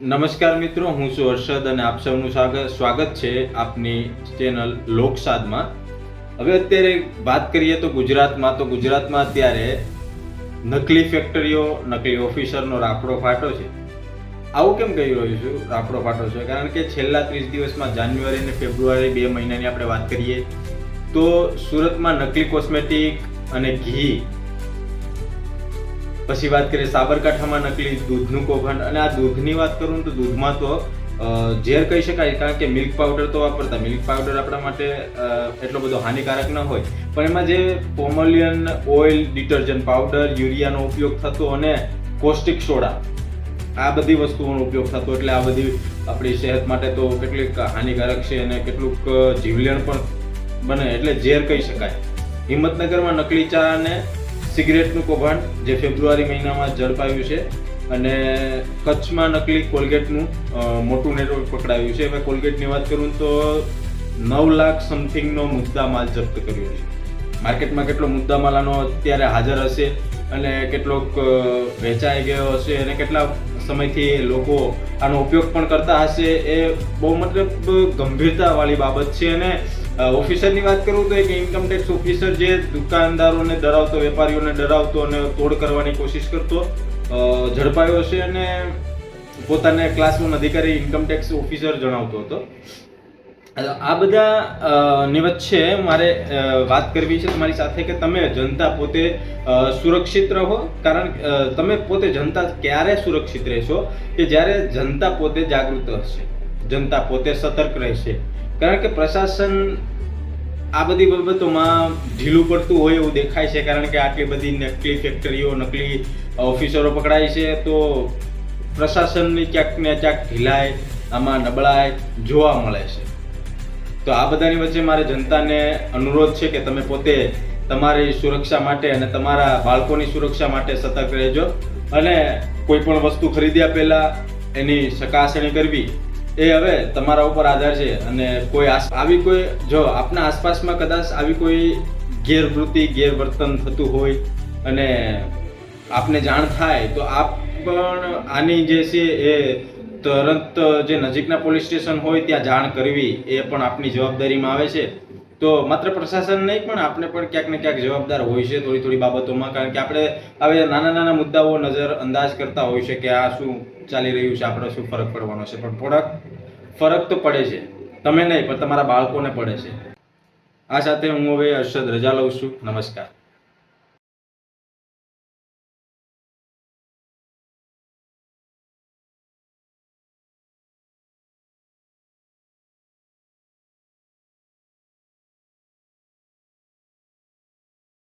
નમસ્કાર મિત્રો, હું છું હર્ષદ અને આપ સૌનું સ્વાગત છે આપની ચેનલ લોકસાદમાં. હવે અત્યારે વાત કરીએ તો ગુજરાતમાં અત્યારે નકલી ફેક્ટરીઓ, નકલી ઓફિસરનો રાફડો ફાટો છે. આવું કેમ કહી રહ્યો છું રાફડો ફાટો છે? કારણ કે છેલ્લા 30 દિવસમાં જાન્યુઆરી અને ફેબ્રુઆરી 2 મહિનાની આપણે વાત કરીએ તો સુરતમાં નકલી કોસ્મેટિક અને ઘી, પછી વાત કરીએ સાબરકાંઠામાં નકલી દૂધનું કૌભાંડ. અને આ દૂધની વાત કરું તો દૂધમાં તો ઝેર કહી શકાય, કારણ કે મિલ્ક પાવડર તો વાપરતા. મિલ્ક પાવડર આપણા માટે એટલો બધો હાનિકારક ન હોય, પણ એમાં જે પોમોલિયન ઓઇલ, ડિટર્જન્ટ પાવડર, યુરિયાનો ઉપયોગ થતો અને કોસ્ટિક સોડા, આ બધી વસ્તુઓનો ઉપયોગ થતો. એટલે આ બધી આપણી સેહત માટે તો કેટલીક હાનિકારક છે અને કેટલુંક જીવલેણ પણ બને, એટલે ઝેર કહી શકાય. હિંમતનગરમાં નકલી ચા અને સિગરેટનું કૌભાંડ જે ફેબ્રુઆરી મહિનામાં ઝડપાયું છે, અને કચ્છમાં નકલી કોલગેટનું મોટું નેટવર્ક પકડાયું છે. હવે કોલગેટની વાત કરું તો 9 લાખ સમથિંગનો મુદ્દામાલ જપ્ત કર્યો છે. માર્કેટમાં કેટલો મુદ્દામાલ આનો અત્યારે હાજર હશે અને કેટલોક વેચાઈ ગયો હશે અને કેટલા સમયથી લોકો આનો ઉપયોગ પણ કરતા હશે, એ બહુ મતલબ ગંભીરતાવાળી બાબત છે. અને ઓફિસરની વાત કરું તો એક ઇન્કમટેક્સ ઓફિસર જે દુકાનદારોને ડરાવતો, વેપારીઓને ડરાવતો અને તોડ કરવાની કોશિશ કરતો, ઝડપાયો છે અને પોતાને ક્લાસ 1 અધિકારી ઇન્કમટેક્સ ઓફિસર જણાવતો હતો. આ બધા ની વચ્ચે મારે વાત કરવી છે તમારી સાથે કે તમે જનતા પોતે સુરક્ષિત રહો. કારણ તમે પોતે જનતા ક્યારે સુરક્ષિત રહેશો કે જ્યારે જનતા પોતે જાગૃત હશે, જનતા પોતે સતર્ક રહેશે. કારણ કે પ્રશાસન આ બધી બાબતોમાં ઢીલું પડતું હોય એવું દેખાય છે, કારણ કે આટલી બધી નકલી ફેક્ટરીઓ, નકલી ઓફિસરો પકડાય છે, તો પ્રશાસનની ક્યાંક ને ક્યાંક ઢીલાઈ, આમાં નબળાઈ જોવા મળે છે. તો આ બધાની વચ્ચે મારે જનતાને અનુરોધ છે કે તમે પોતે તમારી સુરક્ષા માટે અને તમારા બાળકોની સુરક્ષા માટે સતર્ક રહેજો, અને કોઈ પણ વસ્તુ ખરીદ્યા પહેલા એની ચકાસણી કરવી એ હવે તમારા ઉપર આધાર છે. અને જો આપના આસપાસમાં કદાચ આવી કોઈ ગેરવૃત્તિ, ગેરવર્તન થતું હોય અને આપને જાણ થાય તો આપ પણ આની જે છે એ તરત જે નજીકના પોલીસ સ્ટેશન હોય ત્યાં જાણ કરવી એ પણ આપની જવાબદારીમાં આવે છે. તો માત્ર પ્રશાસન નહીં, પણ આપણે પણ ક્યાંક ને ક્યાંક જવાબદાર હોય છે થોડી બાબતોમાં. કારણ કે આપણે હવે નાના મુદ્દાઓ નજર અંદાજ કરતા હોય છે કે આ શું ચાલી રહ્યું છે, આપણે શું ફરક પડવાનો છે, પણ ફરક તો પડે છે. તમે નહીં, પણ તમારા બાળકોને પડે છે. આ સાથે હું હવે હર્ષદ રજા લઉં છું. નમસ્કાર.